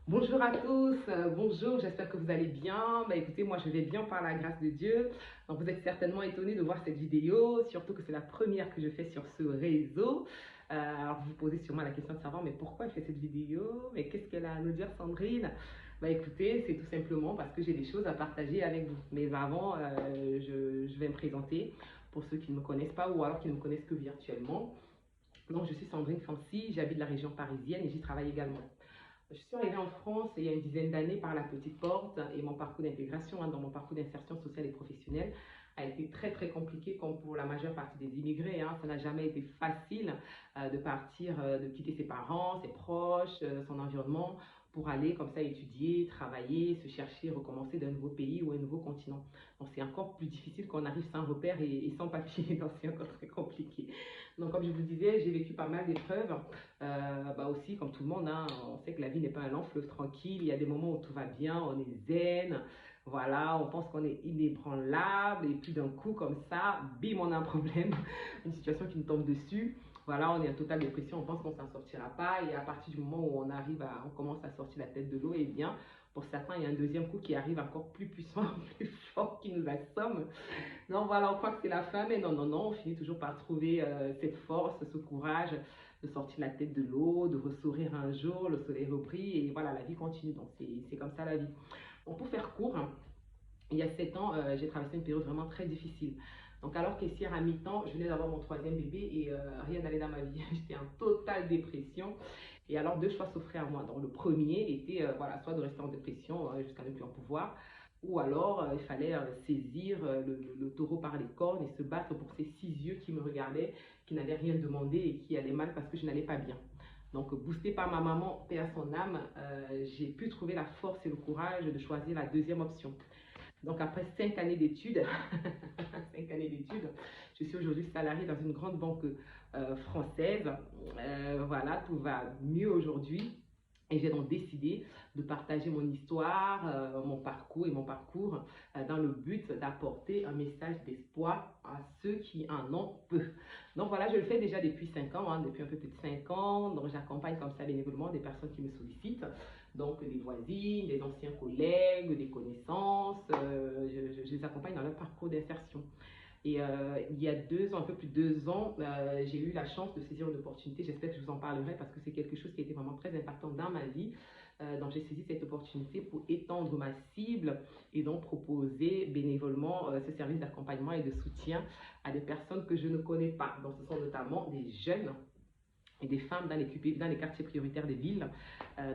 Bonjour à tous, bonjour, j'espère que vous allez bien. Écoutez, moi je vais bien par la grâce de Dieu. Donc vous êtes certainement étonnés de voir cette vidéo, surtout que c'est la première que je fais sur ce réseau. Alors vous vous posez sûrement la question de savoir, mais pourquoi elle fait cette vidéo? Mais qu'est-ce qu'elle a à nous dire, Sandrine? Écoutez, c'est tout simplement parce que j'ai des choses à partager avec vous. Mais avant, je vais me présenter pour ceux qui ne me connaissent pas ou alors qui ne me connaissent que virtuellement. Donc je suis Sandrine Fancy, j'habite la région parisienne et j'y travaille également. Je suis arrivée en France il y a une dizaine d'années par la petite porte et mon parcours d'intégration, dans mon parcours d'insertion sociale et professionnelle, a été très très compliqué comme pour la majeure partie des immigrés. Ça n'a jamais été facile de partir, de quitter ses parents, ses proches, son environnement pour aller comme ça étudier, travailler, se chercher, recommencer d'un nouveau pays ou un nouveau continent. Donc c'est encore plus difficile quand on arrive sans repère et sans papier, donc c'est encore très compliqué. Donc comme je vous disais, j'ai vécu pas mal d'épreuves. Aussi, comme tout le monde, on sait que la vie n'est pas un long fleuve tranquille. Il y a des moments où tout va bien, on est zen, voilà, on pense qu'on est inébranlable, et puis d'un coup, comme ça, bim, on a un problème, une situation qui nous tombe dessus. Voilà, on est en totale dépression, on pense qu'on s'en sortira pas, et à partir du moment où on commence à sortir la tête de l'eau, et bien, pour certains, il y a un deuxième coup qui arrive encore plus puissant, plus fort, qui nous assomme. Non, voilà, on croit que c'est la fin, mais non, non, non, on finit toujours par trouver cette force, ce courage de sortir la tête de l'eau, de ressourire un jour, le soleil rebrille, et voilà, la vie continue. Donc, c'est comme ça la vie. Bon, pour faire court, il y a 7 ans, j'ai traversé une période vraiment très difficile. Donc, alors caissière à mi-temps, je venais d'avoir mon troisième bébé et rien n'allait dans ma vie. J'étais en totale dépression. Et alors, deux choix s'offraient à moi. Donc, le premier était, voilà, soit de rester en dépression jusqu'à ne plus en pouvoir, ou alors il fallait saisir le taureau par les cornes et se battre pour ces 6 yeux qui me regardaient, qui n'avaient rien demandé et qui allaient mal parce que je n'allais pas bien. Donc, boostée par ma maman, paix à son âme, j'ai pu trouver la force et le courage de choisir la deuxième option. Donc, après 5 années d'études, 5 années d'études, je suis aujourd'hui salariée dans une grande banque française. Voilà, tout va mieux aujourd'hui. Et j'ai donc décidé de partager mon histoire, mon parcours, dans le but d'apporter un message d'espoir à ceux qui en ont peu. Donc voilà, je le fais déjà depuis 5 ans, depuis un peu plus de 5 ans. Donc j'accompagne comme ça bénévolement des personnes qui me sollicitent. Donc des voisines, des anciens collègues, des connaissances. Je les accompagne dans leur parcours d'insertion. Et il y a 2 ans, un peu plus de 2 ans, j'ai eu la chance de saisir une opportunité. J'espère que je vous en parlerai parce que c'est quelque chose qui a été vraiment très impactant dans ma vie. Donc j'ai saisi cette opportunité pour étendre ma cible et donc proposer bénévolement ce service d'accompagnement et de soutien à des personnes que je ne connais pas. Donc ce sont notamment des jeunes et des femmes dans les quartiers prioritaires des villes,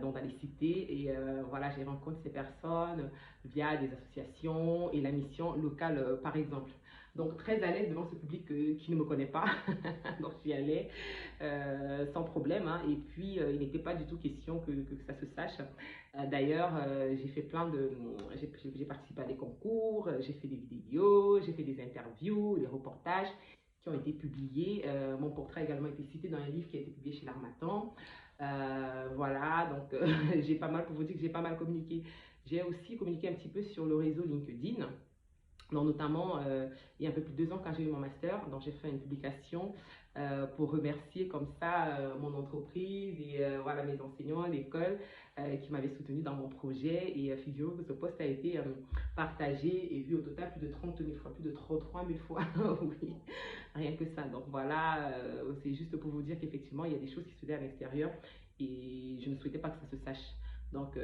donc dans les cités. Et voilà, j'ai rencontré ces personnes via des associations et la mission locale, par exemple. Donc très à l'aise devant ce public qui ne me connaît pas. Donc j'y allais sans problème. Et puis il n'était pas du tout question que ça se sache. D'ailleurs, j'ai fait j'ai participé à des concours, j'ai fait des vidéos, j'ai fait des interviews, des reportages qui ont été publiés. Mon portrait a également été cité dans un livre qui a été publié chez l'Harmattan. Voilà, donc j'ai pas mal, pour vous dire que j'ai pas mal communiqué. J'ai aussi communiqué un petit peu sur le réseau LinkedIn. Donc, notamment, il y a un peu plus de 2 ans, quand j'ai eu mon master, donc j'ai fait une publication pour remercier comme ça mon entreprise et voilà, mes enseignants, l'école qui m'avaient soutenu dans mon projet. Et figurez-vous que ce post a été partagé et vu au total plus de 30 000 fois, plus de 33 000 fois. Oui, rien que ça. Donc voilà, c'est juste pour vous dire qu'effectivement, il y a des choses qui se faisaient à l'extérieur et je ne souhaitais pas que ça se sache. Donc,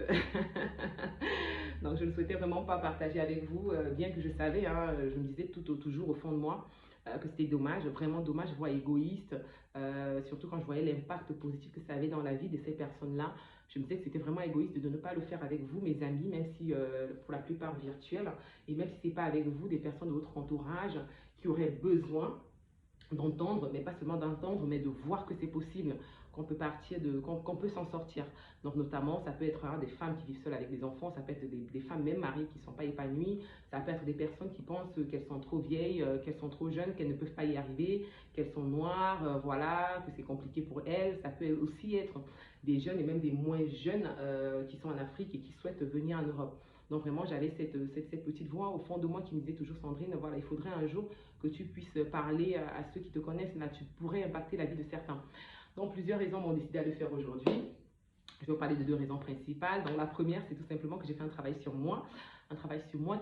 donc je ne souhaitais vraiment pas partager avec vous, bien que je savais, je me disais toujours au fond de moi que c'était dommage, vraiment dommage, voire égoïste, surtout quand je voyais l'impact positif que ça avait dans la vie de ces personnes-là. Je me disais que c'était vraiment égoïste de ne pas le faire avec vous, mes amis, même si pour la plupart virtuels, et même si ce n'est pas avec vous, des personnes de votre entourage qui auraient besoin d'entendre, mais pas seulement d'entendre, mais de voir que c'est possible, qu'on peut qu'on peut s'en sortir. Donc notamment, ça peut être des femmes qui vivent seules avec des enfants, ça peut être des femmes même mariées qui ne sont pas épanouies, ça peut être des personnes qui pensent qu'elles sont trop vieilles, qu'elles sont trop jeunes, qu'elles ne peuvent pas y arriver, qu'elles sont noires, voilà, que c'est compliqué pour elles. Ça peut aussi être des jeunes et même des moins jeunes qui sont en Afrique et qui souhaitent venir en Europe. Donc vraiment, j'avais cette petite voix au fond de moi qui me disait toujours, Sandrine, voilà, il faudrait un jour que tu puisses parler à ceux qui te connaissent. Là, tu pourrais impacter la vie de certains. Donc, plusieurs raisons m'ont décidé à le faire aujourd'hui. Je vais vous parler de deux raisons principales. Donc la première, c'est tout simplement que j'ai fait un travail sur moi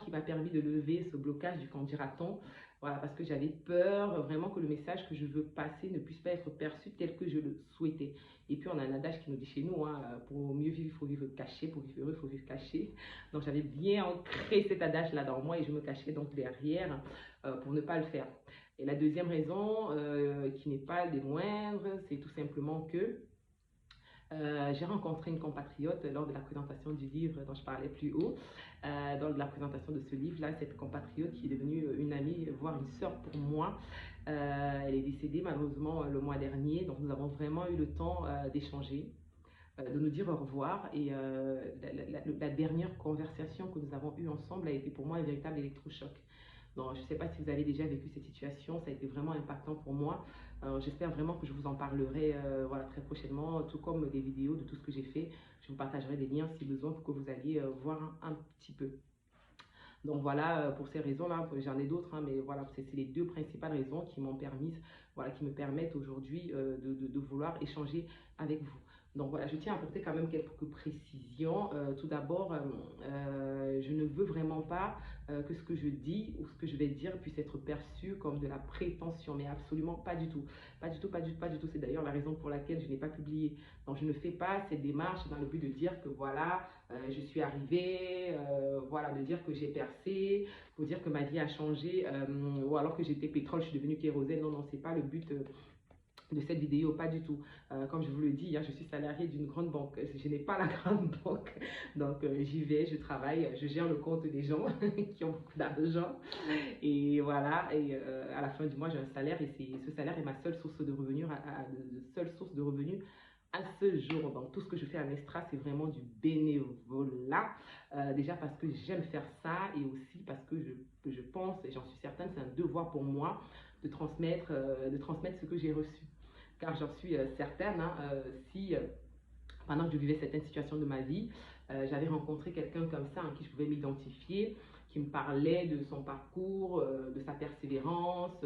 qui m'a permis de lever ce blocage du qu'en dira-t-on. Voilà, parce que j'avais peur vraiment que le message que je veux passer ne puisse pas être perçu tel que je le souhaitais. Et puis on a un adage qui nous dit chez nous, hein, pour mieux vivre, il faut vivre caché, pour vivre heureux, il faut vivre caché. Donc j'avais bien ancré cet adage-là dans moi et je me cachais donc derrière pour ne pas le faire. Et la deuxième raison, qui n'est pas des moindres, c'est tout simplement que j'ai rencontré une compatriote lors de la présentation du livre dont je parlais plus haut. Lors de la présentation de ce livre-là, cette compatriote qui est devenue une amie, voire une sœur pour moi, elle est décédée malheureusement le mois dernier. Donc nous avons vraiment eu le temps d'échanger, de nous dire au revoir. Et la dernière conversation que nous avons eue ensemble a été pour moi un véritable électrochoc. Donc, je ne sais pas si vous avez déjà vécu cette situation, ça a été vraiment impactant pour moi. J'espère vraiment que je vous en parlerai voilà, très prochainement, tout comme des vidéos de tout ce que j'ai fait. Je vous partagerai des liens si besoin pour que vous alliez voir un petit peu. Donc voilà, pour ces raisons-là, j'en ai d'autres, hein, mais voilà, c'est les deux principales raisons qui m'ont permis, voilà, qui me permettent aujourd'hui de vouloir échanger avec vous. Donc voilà, je tiens à apporter quand même quelques précisions. Tout d'abord, je ne veux vraiment pas que ce que je dis ou ce que je vais dire puisse être perçu comme de la prétention, mais absolument pas du tout. Pas du tout, pas du tout, pas du tout. C'est d'ailleurs la raison pour laquelle je n'ai pas publié. Donc je ne fais pas cette démarche dans le but de dire que voilà, je suis arrivée, voilà, de dire que j'ai percé, pour dire que ma vie a changé, ou alors que j'étais pétrole, je suis devenue kérosène. Non, non, c'est pas le but de cette vidéo, pas du tout. Comme je vous le dis, hein, je suis salariée d'une grande banque. Je n'ai pas la grande banque. Donc, j'y vais, je travaille, je gère le compte des gens qui ont beaucoup d'argent. Et voilà, et à la fin du mois, j'ai un salaire et ce salaire est ma seule source de revenus, seule source de revenus à ce jour. Donc, tout ce que je fais en extra, c'est vraiment du bénévolat. Déjà parce que j'aime faire ça et aussi parce que je pense, et j'en suis certaine, c'est un devoir pour moi de transmettre ce que j'ai reçu. Car j'en suis certaine, hein, si pendant que je vivais certaines situations de ma vie, j'avais rencontré quelqu'un comme ça en qui je pouvais m'identifier, qui me parlait de son parcours, de sa persévérance,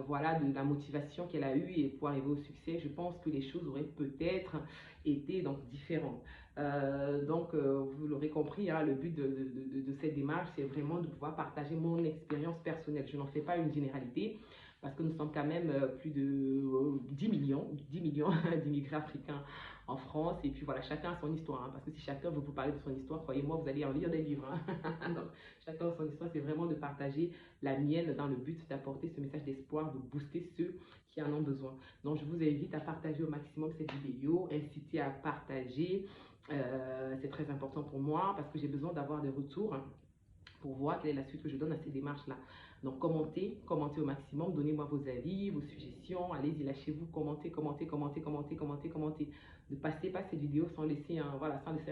voilà, de la motivation qu'elle a eue et pour arriver au succès, je pense que les choses auraient peut-être été donc différentes. Vous l'aurez compris, hein, le but de cette démarche, c'est vraiment de pouvoir partager mon expérience personnelle. Je n'en fais pas une généralité parce que nous sommes quand même plus de 10 millions d'immigrés africains en France. Et puis voilà, chacun a son histoire. Hein, parce que si chacun veut vous parler de son histoire, croyez-moi, vous allez en lire des livres. Hein. Donc, chacun a son histoire. C'est vraiment de partager la mienne dans le but d'apporter ce message d'espoir, de booster ceux qui en ont besoin. Donc, je vous invite à partager au maximum cette vidéo, inciter à partager. C'est très important pour moi parce que j'ai besoin d'avoir des retours, hein, pour voir quelle est la suite que je donne à ces démarches-là. Donc, commentez au maximum, donnez-moi vos avis, vos suggestions, allez-y, lâchez-vous, commentez. Ne passez pas cette vidéo sans laisser un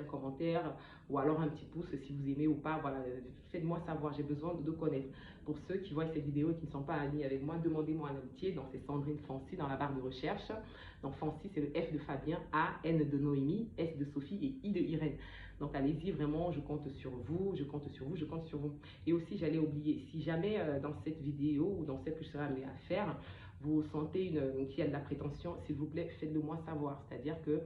commentaire ou alors un petit pouce si vous aimez ou pas. Voilà, faites-moi savoir, j'ai besoin de connaître. Pour ceux qui voient cette vidéo et qui ne sont pas amis avec moi, demandez-moi un amitié. Donc, c'est Sandrine Fancy dans la barre de recherche. Donc, Fancy, c'est le F de Fabien, A, N de Noémie, S de Sophie et I de Irène. Donc, allez-y, vraiment, je compte sur vous, je compte sur vous, je compte sur vous. Et aussi, j'allais oublier, si jamais dans cette vidéo ou dans celle que je serai amenée à faire, vous sentez qu'il y a de la prétention, s'il vous plaît, faites-le moi savoir. C'est-à-dire que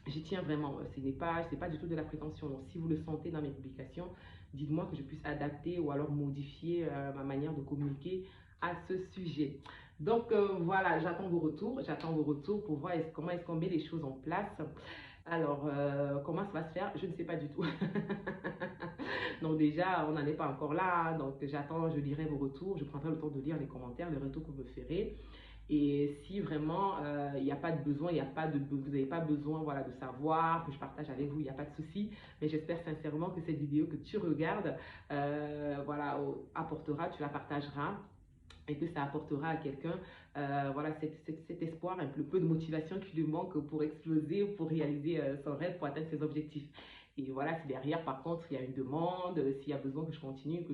j'y tiens vraiment. Ce n'est pas du tout de la prétention. Donc, si vous le sentez dans mes publications, dites-moi que je puisse adapter ou alors modifier ma manière de communiquer à ce sujet. Donc, voilà, j'attends vos retours pour voir comment est-ce qu'on met les choses en place. Alors, comment ça va se faire? Je ne sais pas du tout. Donc déjà, on n'en est pas encore là. Donc j'attends, je lirai vos retours. Je prendrai le temps de lire les commentaires, les retours que vous me ferez. Et si vraiment il n'y a pas de besoin, vous n'avez pas besoin voilà, de savoir, que je partage avec vous, il n'y a pas de souci. Mais j'espère sincèrement que cette vidéo que tu regardes, voilà, apportera, tu la partageras et que ça apportera à quelqu'un voilà, cet espoir, un peu de motivation qui lui manque pour exploser, pour réaliser son rêve, pour atteindre ses objectifs. Et voilà, si derrière, par contre, il y a une demande, s'il y a besoin que je continue,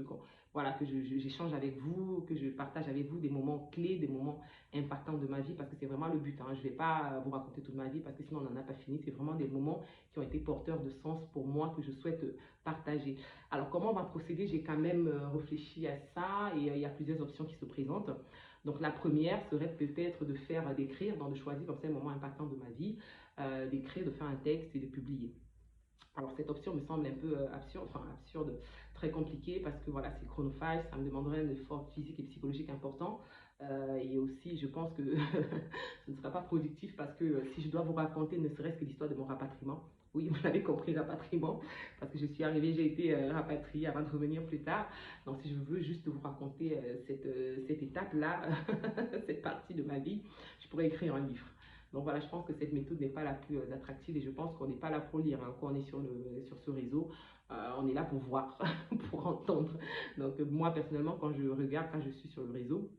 voilà, que j'échange avec vous, que je partage avec vous des moments clés, des moments impactants de ma vie, parce que c'est vraiment le but. Hein. Je ne vais pas vous raconter toute ma vie, parce que sinon on n'en a pas fini. C'est vraiment des moments qui ont été porteurs de sens pour moi, que je souhaite partager. Alors, comment on va procéder? J'ai quand même réfléchi à ça, et il y a plusieurs options qui se présentent. Donc, la première serait peut-être d'écrire, de choisir comme ça un moment impactant de ma vie. d'écrire, de faire un texte et de publier. Alors cette option me semble un peu absurde, très compliquée parce que voilà, c'est chronophage, ça me demanderait un effort physique et psychologique important. Et aussi, je pense que ce ne sera pas productif parce que si je dois vous raconter ne serait-ce que l'histoire de mon rapatriement, oui, vous l'avez compris, rapatriement, parce que je suis arrivée, j'ai été rapatriée avant de revenir plus tard. Donc si je veux juste vous raconter cette étape-là, cette partie de ma vie, je pourrais écrire un livre. Donc voilà, je pense que cette méthode n'est pas la plus attractive et je pense qu'on n'est pas là pour lire. Hein. Quand on est sur ce réseau, on est là pour voir, pour entendre. Donc moi personnellement, quand je regarde, quand je suis sur le réseau,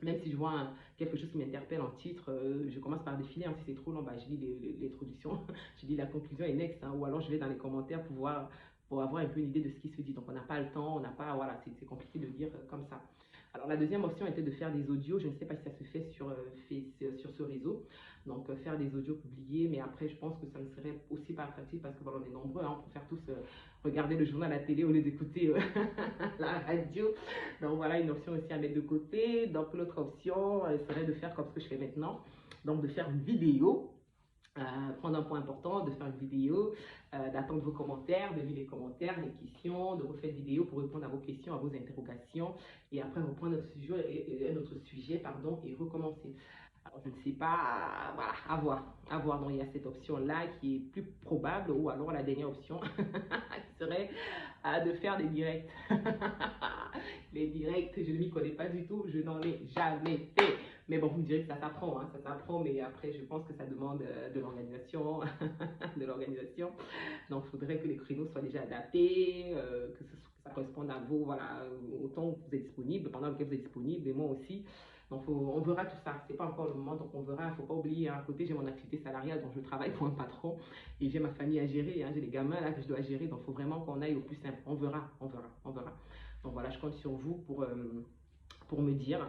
même si je vois quelque chose qui m'interpelle en titre, je commence par défiler. Hein, si c'est trop long, bah, je lis l'introduction, je lis la conclusion et next. Hein, ou alors je vais dans les commentaires pour avoir un peu une idée de ce qui se dit. Donc on n'a pas le temps, on n'a pas, voilà, c'est compliqué de lire comme ça. Alors la deuxième option était de faire des audios. Je ne sais pas si ça se fait sur ce réseau. Donc faire des audios publiés, mais après je pense que ça ne serait aussi pas attractif parce que voilà, on est nombreux, hein, on préfère tous regarder le journal à la télé au lieu d'écouter la radio. Donc voilà une option aussi à mettre de côté. Donc l'autre option serait de faire comme ce que je fais maintenant, donc de faire une vidéo. Prendre un point important, de faire une vidéo, d'attendre vos commentaires, de lire les commentaires, les questions, de refaire une vidéo pour répondre à vos questions, à vos interrogations, et après reprendre un autre sujet pardon, et recommencer. Alors, je ne sais pas, voilà, à voir. Donc, il y a cette option-là qui est plus probable, ou alors la dernière option qui serait de faire des directs. Les directs, je ne m'y connais pas du tout, je n'en ai jamais fait. Mais bon, vous me direz que ça s'apprend, hein, ça s'apprend, mais après, je pense que ça demande de l'organisation, de l'organisation. Donc, il faudrait que les créneaux soient déjà adaptés, que ça corresponde à vous, voilà, autant que vous êtes disponible, pendant lequel vous êtes disponible, et moi aussi. Donc, on verra tout ça. C'est pas encore le moment, donc on verra. Il ne faut pas oublier, hein, à côté, j'ai mon activité salariale, donc je travaille pour un patron et j'ai ma famille à gérer. Hein, j'ai des gamins là que je dois gérer, donc il faut vraiment qu'on aille au plus simple. On verra, on verra, on verra. Donc voilà, je compte sur vous pour me dire,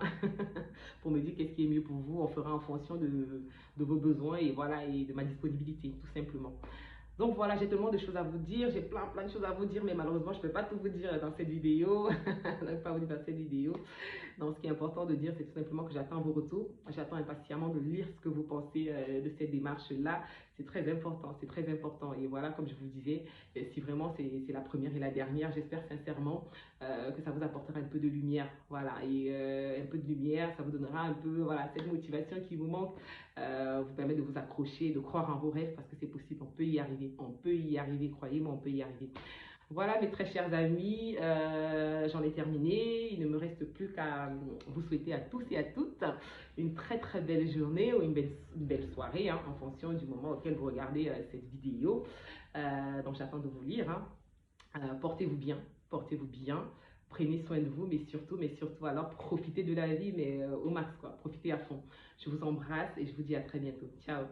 pour me dire qu'est-ce qui est mieux pour vous. On fera en fonction de vos besoins et voilà, et de ma disponibilité, tout simplement. Donc voilà, j'ai tellement de choses à vous dire, j'ai plein de choses à vous dire, mais malheureusement, je ne peux pas tout vous dire dans cette vidéo. Je ne peux pas vous dire dans cette vidéo. Donc ce qui est important de dire, c'est tout simplement que j'attends vos retours. J'attends impatiemment de lire ce que vous pensez de cette démarche-là. C'est très important, c'est très important. Et voilà, comme je vous disais, si vraiment c'est la première et la dernière, j'espère sincèrement que ça vous apportera un peu de lumière. Voilà, et un peu de lumière, ça vous donnera un peu, voilà, cette motivation qui vous manque, vous permet de vous accrocher, de croire en vos rêves, parce que c'est possible, on peut y arriver, croyez-moi, on peut y arriver. Voilà mes très chers amis, j'en ai terminé. Il ne me reste plus qu'à vous souhaiter à tous et à toutes une très belle journée ou une belle soirée, hein, en fonction du moment auquel vous regardez cette vidéo. Donc j'attends de vous lire. Hein. Portez-vous bien, prenez soin de vous, mais surtout alors profitez de la vie, mais au max quoi, profitez à fond. Je vous embrasse et je vous dis à très bientôt. Ciao.